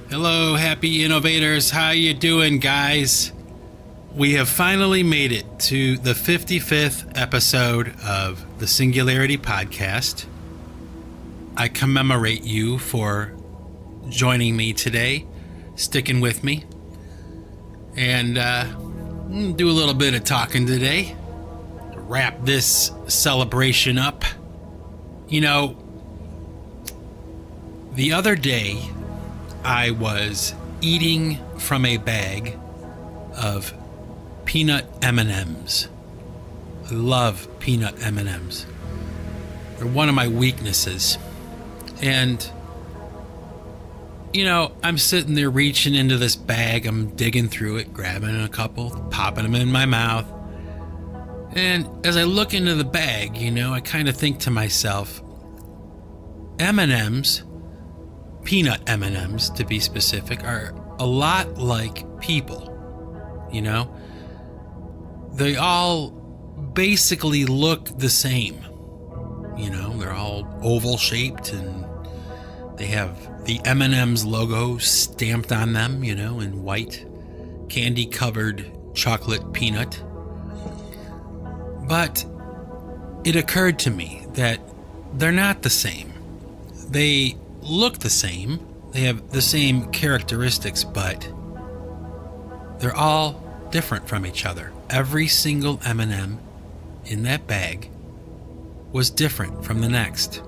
Hello, happy innovators. How you doing, guys? We have finally made it to the 55th episode of the Singularity podcast. I commemorate you for joining me today, sticking with me, and do a little bit of talking today to wrap this celebration up. You know, the other day, I was eating from a bag of peanut M&Ms. I love peanut M&Ms. They're one of my weaknesses. And, you know, I'm sitting there reaching into this bag. I'm digging through it, grabbing a couple, popping them in my mouth. And as I look into the bag, you know, I kind of think to myself, M&Ms, peanut M&Ms to be specific, are a lot like people, you know? They all basically look the same, you know? They're all oval shaped and they have the M&M's logo stamped on them, you know, in white candy covered chocolate peanut. But it occurred to me that they're not the same. They look the same, they have the same characteristics, but they're all different from each other. Every single M&M in that bag was different from the next.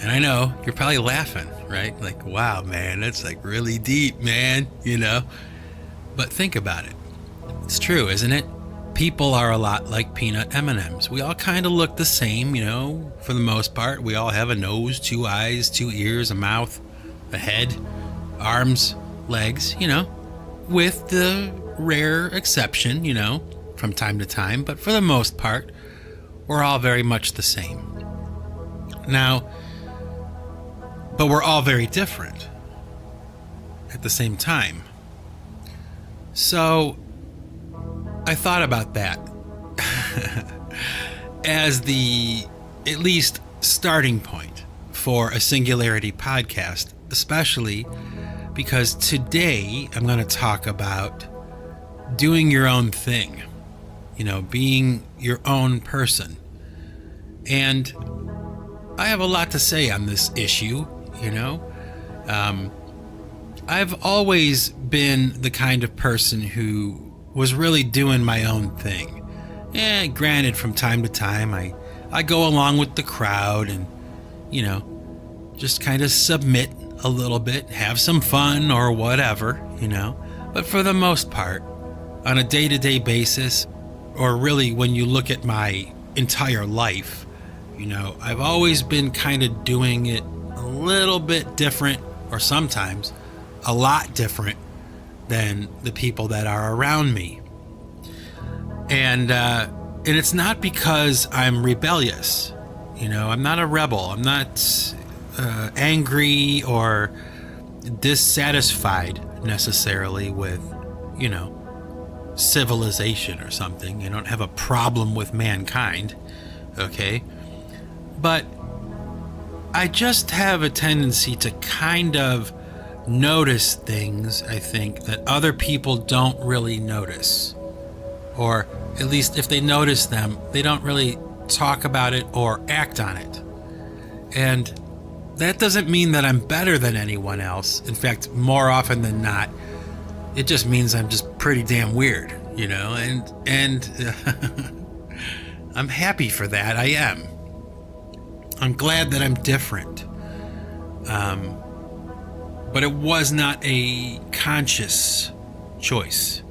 And I know you're probably laughing, right? Like, wow, man, that's like really deep, man, you know? But think about it. It's true, isn't it? People are a lot like peanut M&Ms. We all kind of look the same, you know, for the most part. We all have a nose, 2 eyes, 2 ears, a mouth, a head, arms, legs, you know, with the rare exception, you know, from time to time. But for the most part, we're all very much the same. Now, but we're all very different at the same time. So I thought about that as the at least starting point for a Singularity podcast, especially because today I'm going to talk about doing your own thing, you know, being your own person. And I have a lot to say on this issue, you know. I've always been the kind of person who was really doing my own thing. Granted, from time to time, I go along with the crowd and, you know, just kind of submit a little bit, have some fun or whatever, you know. But for the most part, on a day-to-day basis, or really when you look at my entire life, you know, I've always been kind of doing it a little bit different, or sometimes a lot different than the people that are around me. And it's not because I'm rebellious. You know, I'm not a rebel. I'm not angry or dissatisfied necessarily with, you know, civilization or something. I don't have a problem with mankind, okay? But I just have a tendency to kind of notice things, I think, that other people don't really notice. Or at least if they notice them, they don't really talk about it or act on it. And that doesn't mean that I'm better than anyone else. In fact, more often than not, it just means I'm just pretty damn weird, you know, and I'm happy for that. I am. I'm glad that I'm different. But it was not a conscious choice.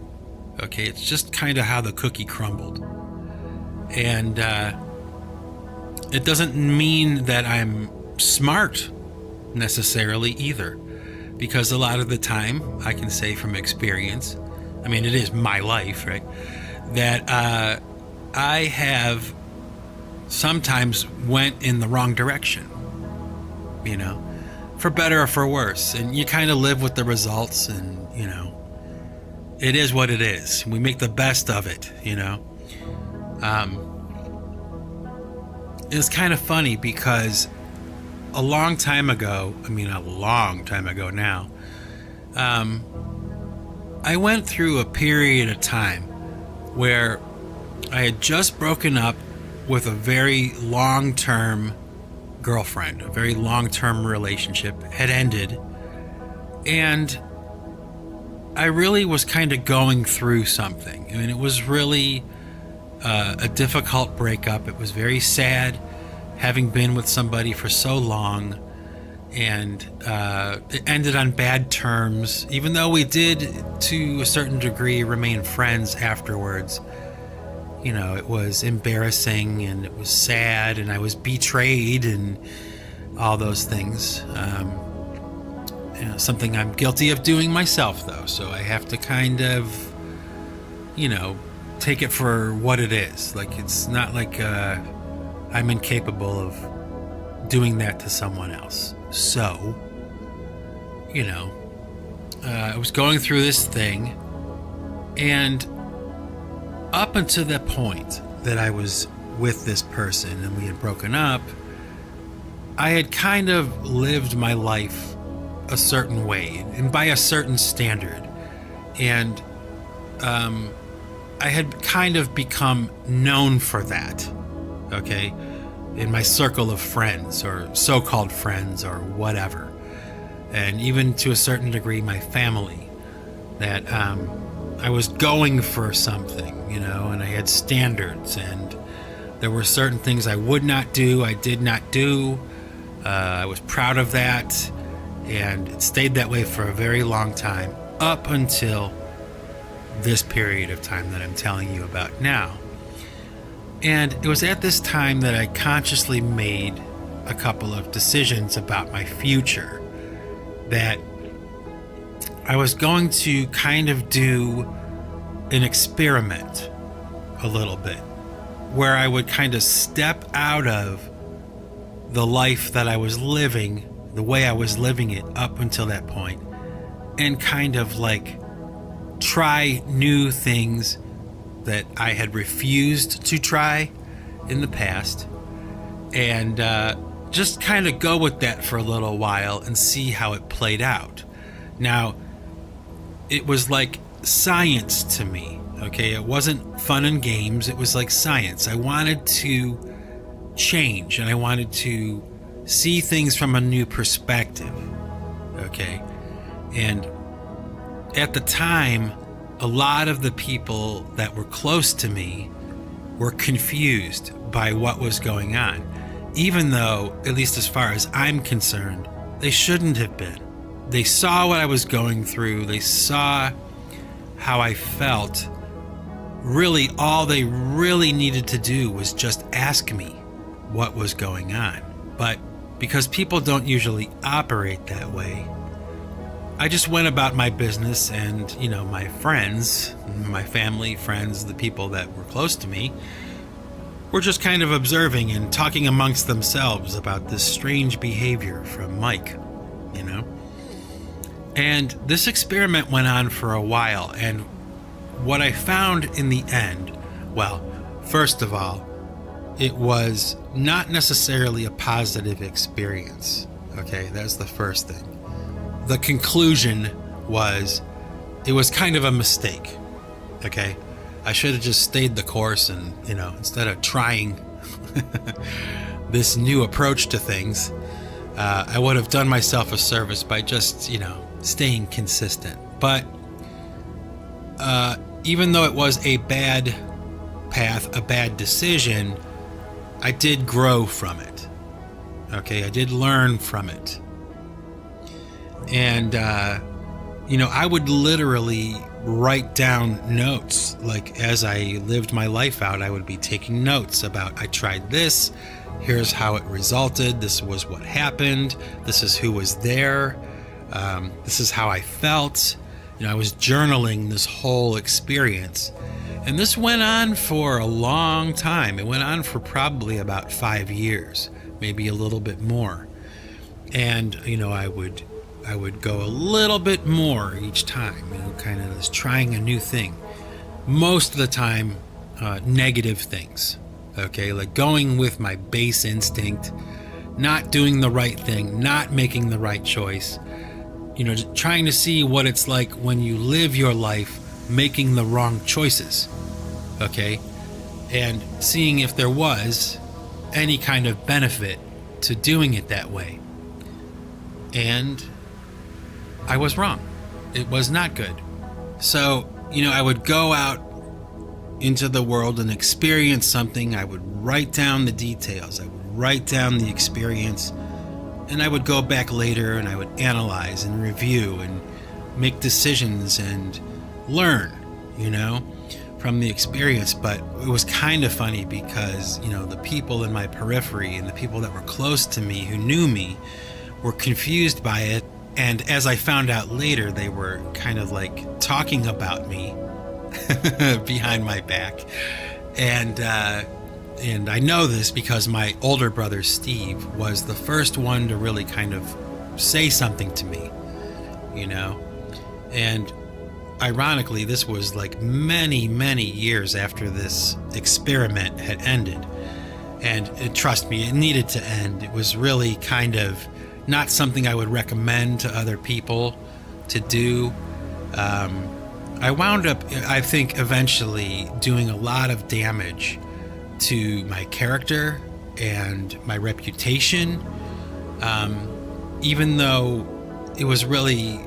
Okay, it's just kind of how the cookie crumbled. And it doesn't mean that I'm smart necessarily either. Because a lot of the time, I can say from experience, I mean, it is my life, right? That I have sometimes went in the wrong direction, you know, for better or for worse. And you kind of live with the results, and, you know, it is what it is. We make the best of it, you know. It's kind of funny because a long time ago, a long time ago now, I went through a period of time where I had just broken up with a very long-term girlfriend. A very long-term relationship had ended, and I really was kind of going through something. It was really a difficult breakup. It was very sad, having been with somebody for so long, and it ended on bad terms, even though we did, to a certain degree, remain friends afterwards. It was embarrassing, and it was sad, and I was betrayed, and all those things. Something I'm guilty of doing myself, though, so I have to kind of, take it for what it is. Like, it's not like I'm incapable of doing that to someone else. So, I was going through this thing, and up until that point that I was with this person and we had broken up, I had kind of lived my life a certain way and by a certain standard. And I had kind of become known for that, okay, in my circle of friends, or so-called friends, or whatever. And even to a certain degree, my family, that I was going for something, and I had standards, and there were certain things I would not do, I did not do. I was proud of that, and it stayed that way for a very long time, up until this period of time that I'm telling you about now. And it was at this time that I consciously made a couple of decisions about my future, that I was going to kind of do an experiment a little bit, where I would kind of step out of the life that I was living, the way I was living it up until that point, and kind of like try new things that I had refused to try in the past, and just kind of go with that for a little while and see how it played out. Now, it was like science to me, okay? It wasn't fun and games, it was like science. I wanted to change, and I wanted to see things from a new perspective, okay? And at the time, a lot of the people that were close to me were confused by what was going on, even though, at least as far as I'm concerned, they shouldn't have been. They saw what I was going through. They saw how I felt. Really, all they really needed to do was just ask me what was going on. But because people don't usually operate that way, I just went about my business, and, my friends, my family, friends, the people that were close to me, were just kind of observing and talking amongst themselves about this strange behavior from Mike, And this experiment went on for a while, and what I found in the end, well, first of all, it was not necessarily a positive experience, okay? That's the first thing. The conclusion was, it was kind of a mistake, okay? I should have just stayed the course and, instead of trying this new approach to things, I would have done myself a service by just, staying consistent. But even though it was a bad path, a bad decision, I did grow from it, okay? I did learn from it. And, I would literally write down notes. Like, as I lived my life out, I would be taking notes about, I tried this, here's how it resulted, this was what happened, this is who was there, this is how I felt. I was journaling this whole experience. And this went on for a long time. It went on for probably about 5 years, maybe a little bit more. And, I would go a little bit more each time, kind of just trying a new thing. Most of the time, negative things, okay? Like going with my base instinct, not doing the right thing, not making the right choice, trying to see what it's like when you live your life making the wrong choices, okay? And seeing if there was any kind of benefit to doing it that way. And I was wrong. It was not good. So, I would go out into the world and experience something. I would write down the details. I would write down the experience. And I would go back later and I would analyze and review and make decisions and learn, from the experience. But it was kind of funny because, the people in my periphery and the people that were close to me who knew me were confused by it. And as I found out later, they were kind of like talking about me behind my back. And I know this because my older brother, Steve, was the first one to really kind of say something to me, And ironically, this was like many, many years after this experiment had ended. And trust me, it needed to end. It was really kind of not something I would recommend to other people to do. I wound up, I think, eventually doing a lot of damage to my character and my reputation, even though it was really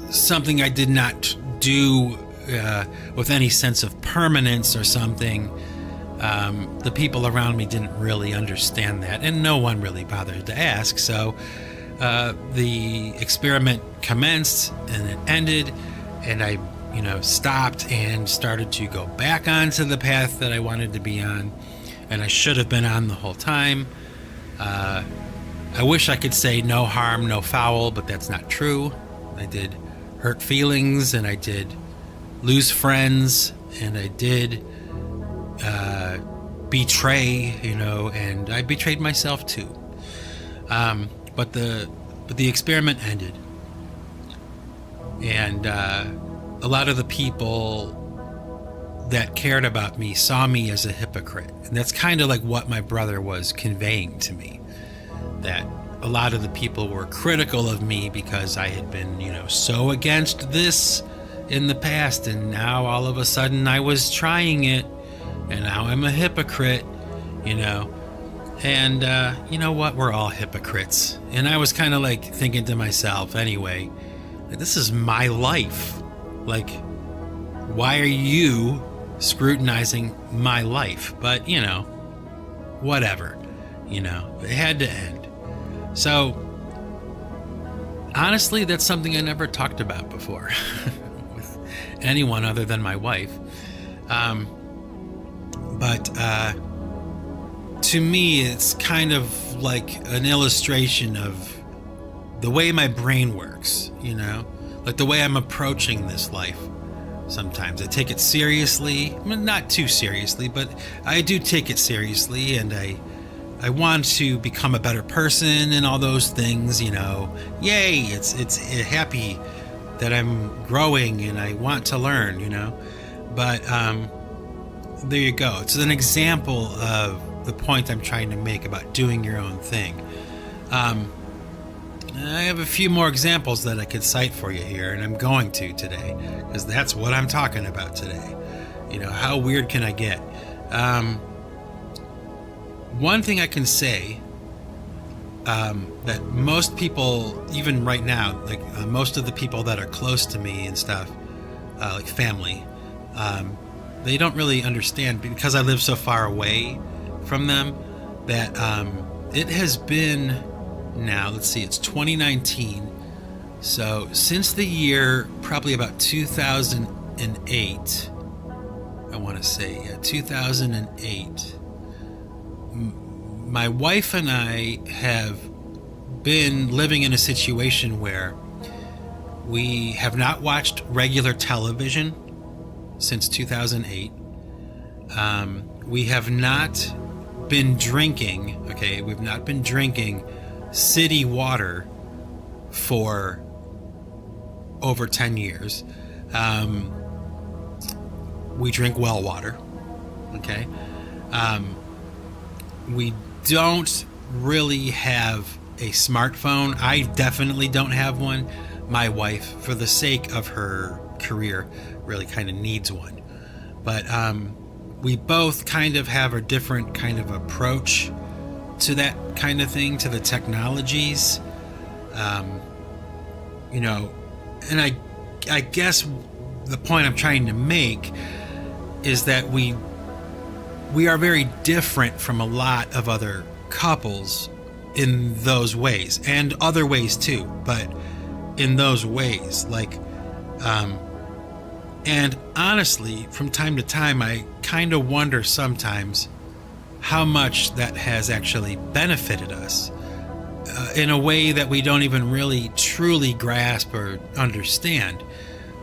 something I did not do with any sense of permanence or something. The people around me didn't really understand that, and no one really bothered to ask. So the experiment commenced and it ended, and I stopped and started to go back onto the path that I wanted to be on, and I should have been on the whole time. I wish I could say no harm, no foul, but that's not true. I did hurt feelings, and I did lose friends, and I did betray, and I betrayed myself too. But the experiment ended, and a lot of the people that cared about me saw me as a hypocrite. And that's kind of like what my brother was conveying to me, that a lot of the people were critical of me because I had been, so against this in the past, and now all of a sudden I was trying it, and now I'm a hypocrite, And you know what? We're all hypocrites. And I was kind of like thinking to myself, anyway, this is my life. Like, why are you scrutinizing my life? But, whatever, it had to end. So, honestly, that's something I never talked about before with anyone other than my wife. But to me, it's kind of like an illustration of the way my brain works, like the way I'm approaching this life. Sometimes I take it seriously, not too seriously, but I do take it seriously, and I want to become a better person and all those things, Yay, it's happy that I'm growing and I want to learn, But there you go. It's an example of the point I'm trying to make about doing your own thing. I have a few more examples that I could cite for you here, and I'm going to today, because that's what I'm talking about today. How weird can I get? One thing I can say, that most people, even right now, like most of the people that are close to me and stuff, like family, they don't really understand, because I live so far away from them, that it has been now, let's see, it's 2019. So since the year probably about 2008, I want to say, 2008, my wife and I have been living in a situation where we have not watched regular television since 2008. We have not been drinking, we've not been drinking city water for over 10 years. We drink well water, we don't really have a smartphone. I definitely don't have one. My wife, for the sake of her career, really kind of needs one. But we both kind of have a different kind of approach to that kind of thing, to the technologies. And I guess the point I'm trying to make is that we are very different from a lot of other couples in those ways, and other ways too, but in those ways, and honestly, from time to time, I kind of wonder sometimes how much that has actually benefited us in a way that we don't even really truly grasp or understand.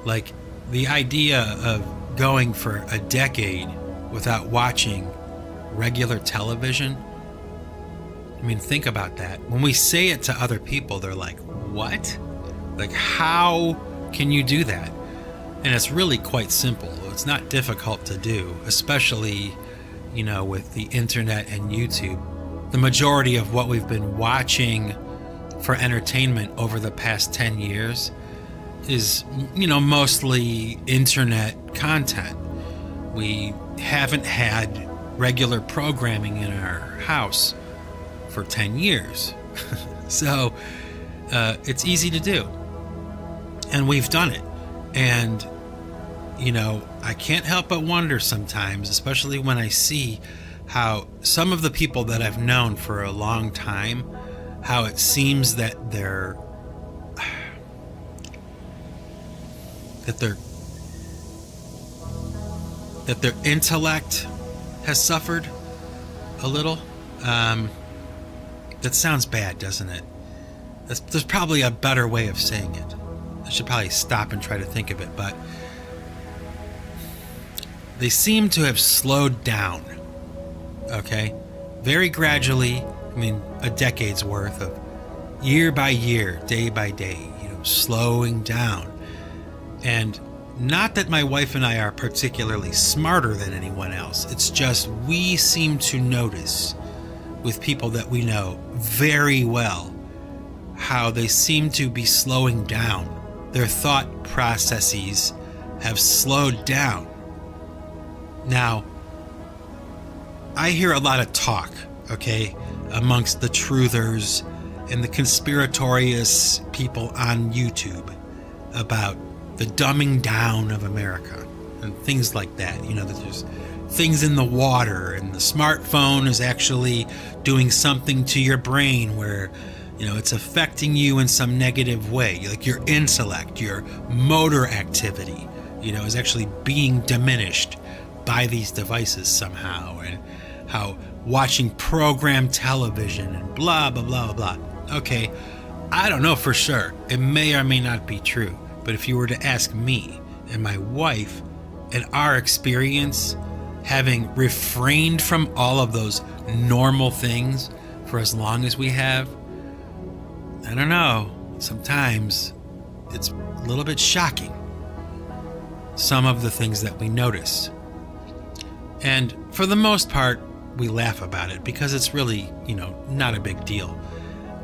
Like the idea of going for a decade without watching regular television. I mean, think about that. When we say it to other people, they're like, what? Like, how can you do that? And it's really quite simple. It's not difficult to do, especially, with the internet and YouTube. The majority of what we've been watching for entertainment over the past 10 years is, mostly internet content. We haven't had regular programming in our house for 10 years. So it's easy to do. And we've done it. And, I can't help but wonder sometimes, especially when I see how some of the people that I've known for a long time, how it seems that their intellect has suffered a little. That sounds bad, doesn't it? There's probably a better way of saying it. I should probably stop and try to think of it, but they seem to have slowed down. Okay? Very gradually, a decade's worth of year by year, day by day, slowing down. And not that my wife and I are particularly smarter than anyone else. It's just we seem to notice with people that we know very well how they seem to be slowing down. Their thought processes have slowed down. Now, I hear a lot of talk, okay, amongst the truthers and the conspiratorious people on YouTube about the dumbing down of America and things like that. That there's things in the water, and the smartphone is actually doing something to your brain where, it's affecting you in some negative way. Like your intellect, your motor activity, is actually being diminished by these devices somehow, and how watching programmed television and blah, blah, blah, blah, blah. Okay, I don't know for sure. It may or may not be true. But if you were to ask me and my wife and our experience having refrained from all of those normal things for as long as we have, I don't know. Sometimes it's a little bit shocking, some of the things that we notice. And for the most part, we laugh about it because it's really, not a big deal.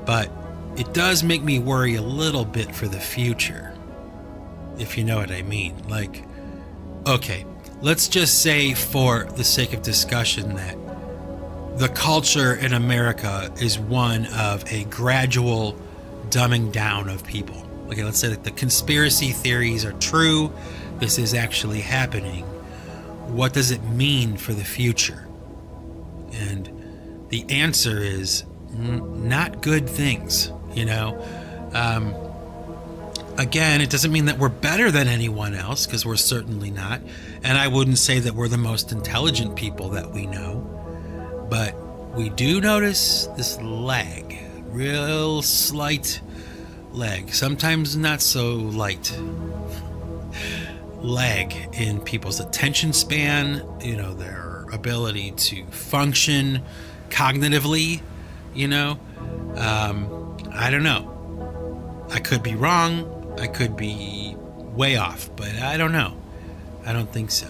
But it does make me worry a little bit for the future, if you know what I mean. Like, okay, let's just say for the sake of discussion that the culture in America is one of a gradual dumbing down of people. Okay, let's say that the conspiracy theories are true. This is actually happening. What does it mean for the future? And the answer is not good things, Again, it doesn't mean that we're better than anyone else, because we're certainly not. And I wouldn't say that we're the most intelligent people that we know. But we do notice this lag, real slight lag, sometimes not so light lag in people's attention span, their ability to function cognitively, I don't know. I could be wrong. I could be way off, but I don't know. I don't think so.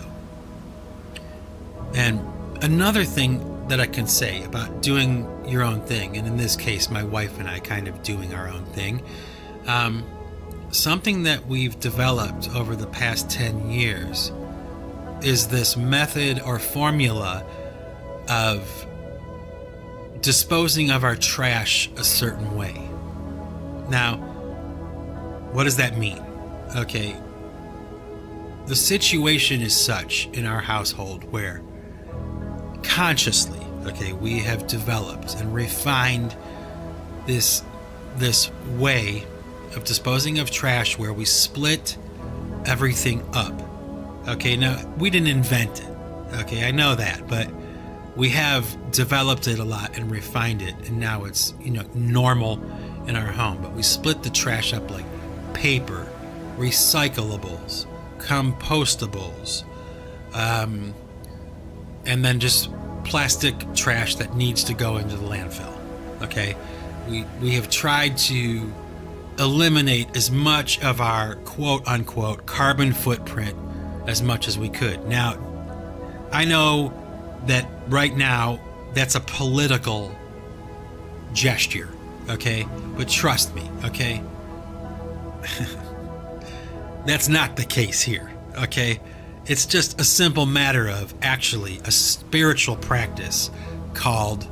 And another thing that I can say about doing your own thing, and in this case, my wife and I kind of doing our own thing. Something that we've developed over the past 10 years is this method or formula of disposing of our trash a certain way. Now, what does that mean? Okay, the situation is such in our household where consciously, okay, we have developed and refined this way of disposing of trash where we split everything up. Okay, now we didn't invent it. Okay, I know that, but we have developed it a lot and refined it, and now it's, normal in our home. But we split the trash up like paper, recyclables, compostables, and then just plastic trash that needs to go into the landfill. Okay, we have tried to eliminate as much of our quote unquote carbon footprint as much as we could. Now, I know that right now that's a political gesture, okay? But trust me, okay? That's not the case here, okay? It's just a simple matter of actually a spiritual practice called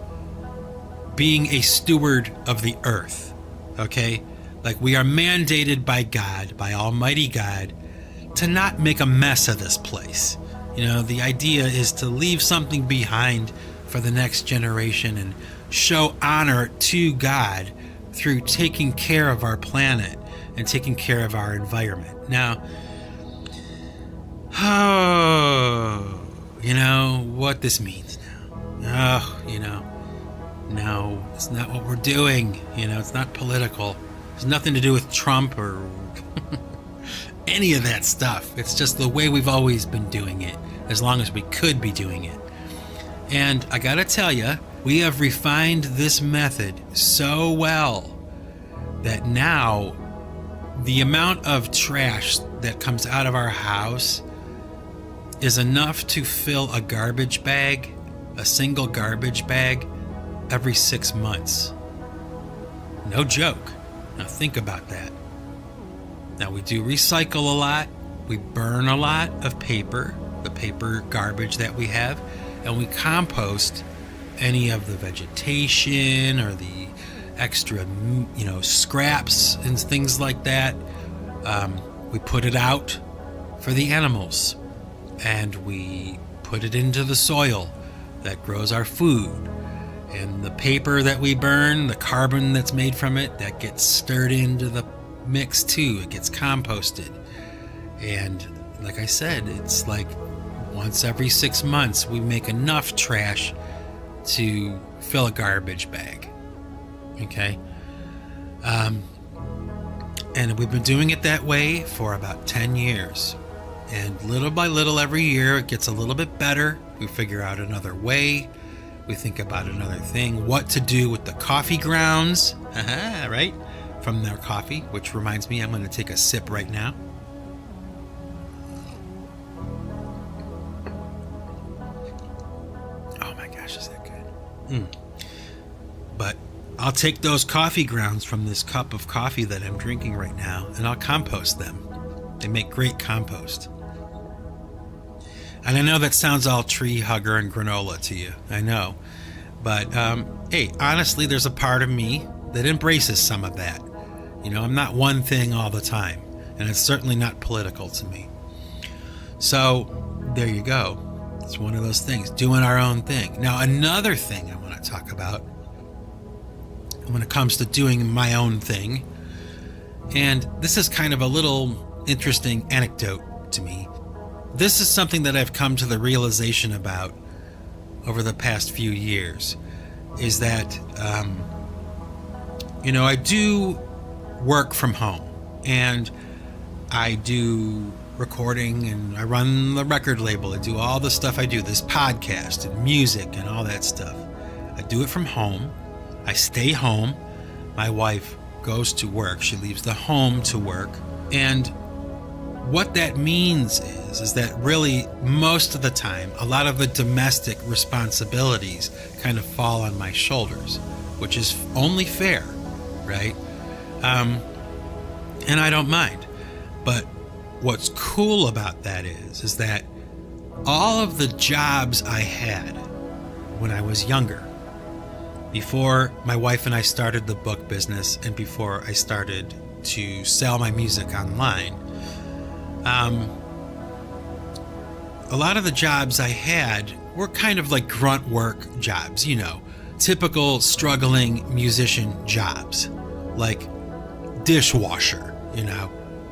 being a steward of the earth, okay? Like, we are mandated by God, by Almighty God, to not make a mess of this place. The idea is to leave something behind for the next generation and show honor to God through taking care of our planet and taking care of our environment. Now, what this means now. No, it's not what we're doing. It's not political. It's nothing to do with Trump or any of that stuff. It's just the way we've always been doing it, as long as we could be doing it. And I gotta tell you, we have refined this method so well that now the amount of trash that comes out of our house is enough to fill a garbage bag, a single garbage bag, every 6 months. No joke. Now think about that. Now, we do recycle a lot. We burn a lot of paper, the paper garbage that we have, and we compost any of the vegetation or the extra, scraps and things like that. We put it out for the animals, and we put it into the soil that grows our food. And the paper that we burn, the carbon that's made from it, that gets stirred into the mix too. It gets composted. And like I said, it's like once every 6 months we make enough trash to fill a garbage bag. Okay? And we've been doing it that way for about 10 years. And little by little, every year, it gets a little bit better. We figure out another way. We think about another thing, what to do with the coffee grounds, right? From their coffee, which reminds me, I'm going to take a sip right now. Oh my gosh, is that good? But I'll take those coffee grounds from this cup of coffee that I'm drinking right now, and I'll compost them. They make great compost. And I know that sounds all tree hugger and granola to you. I know. But, hey, honestly, there's a part of me that embraces some of that. I'm not one thing all the time. And it's certainly not political to me. So, there you go. It's one of those things. Doing our own thing. Now, another thing I want to talk about when it comes to doing my own thing, and this is kind of a little interesting anecdote to me. This is something that I've come to the realization about over the past few years, is that, I do work from home, and I do recording, and I run the record label. I do all the stuff I do, this podcast and music and all that stuff. I do it from home. I stay home. My wife goes to work. She leaves the home to work. And what that means is that really most of the time, a lot of the domestic responsibilities kind of fall on my shoulders, which is only fair, right? And I don't mind. But what's cool about that is that all of the jobs I had when I was younger, before my wife and I started the book business and before I started to sell my music online, a lot of the jobs I had were kind of like grunt work jobs, typical struggling musician jobs, like dishwasher,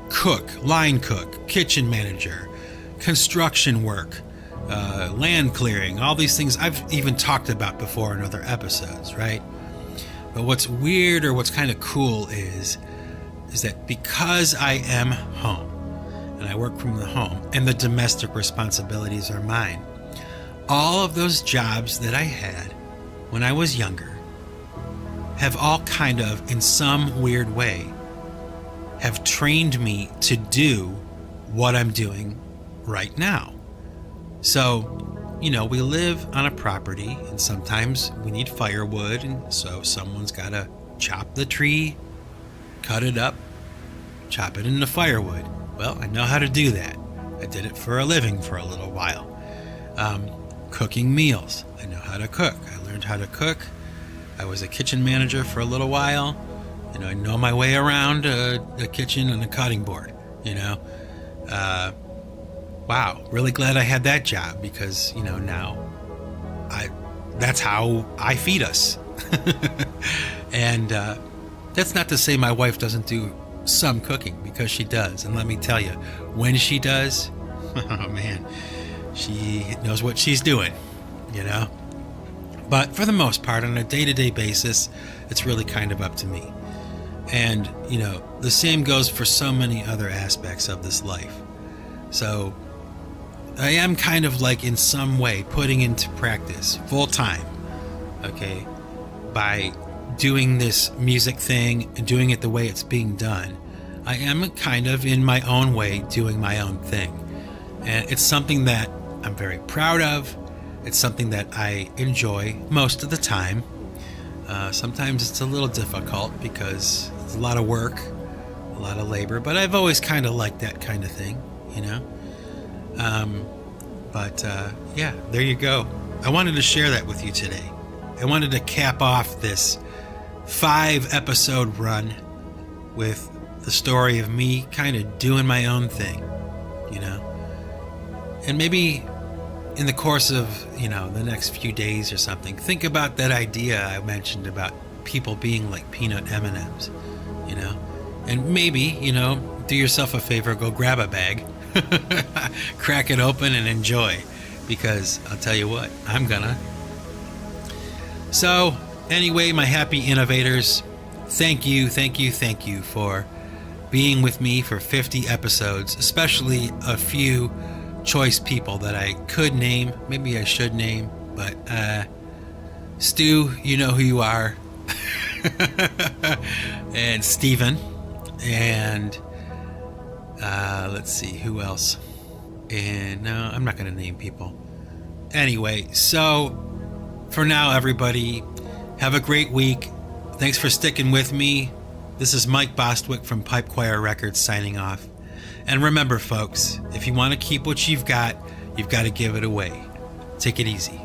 cook, line cook, kitchen manager, construction work, land clearing, all these things I've even talked about before in other episodes, right? But what's weird or what's kind of cool is that because I am home and I work from the home and the domestic responsibilities are mine, all of those jobs that I had when I was younger have all kind of, in some weird way, have trained me to do what I'm doing right now. So, we live on a property and sometimes we need firewood, and so someone's got to chop the tree, cut it up, chop it into firewood. Well, I know how to do that. I did it for a living for a little while. Cooking meals. I know how to cook. I learned how to cook. I was a kitchen manager for a little while. I know my way around a kitchen and a cutting board, Wow, really glad I had that job because, now that's how I feed us. And that's not to say my wife doesn't do some cooking, because she does. And let me tell you, when she does, oh man, she knows what she's doing, But for the most part, on a day-to-day basis, it's really kind of up to me. And, the same goes for so many other aspects of this life. So I am kind of like in some way putting into practice full time, okay, by doing this music thing and doing it the way it's being done. I am kind of in my own way doing my own thing. And it's something that I'm very proud of. It's something that I enjoy most of the time. Sometimes it's a little difficult because it's a lot of work, a lot of labor, but I've always kind of liked that kind of thing, yeah, there you go. I wanted to share that with you today. I wanted to cap off this 5-episode run with the story of me kind of doing my own thing, and maybe in the course of, the next few days or something, think about that idea I mentioned about people being like peanut M&Ms, and maybe, do yourself a favor, go grab a bag, crack it open and enjoy, because I'll tell you what, I'm gonna. So anyway, my happy innovators, thank you for being with me for 50 episodes, especially a few choice people that I could name, maybe I should name, but Stu, you know who you are, and Steven, and let's see, who else? And no, I'm not going to name people. Anyway, so for now, everybody, have a great week. Thanks for sticking with me. This is Mike Bostwick from Pipe Choir Records signing off. And remember, folks, if you want to keep what you've got to give it away. Take it easy.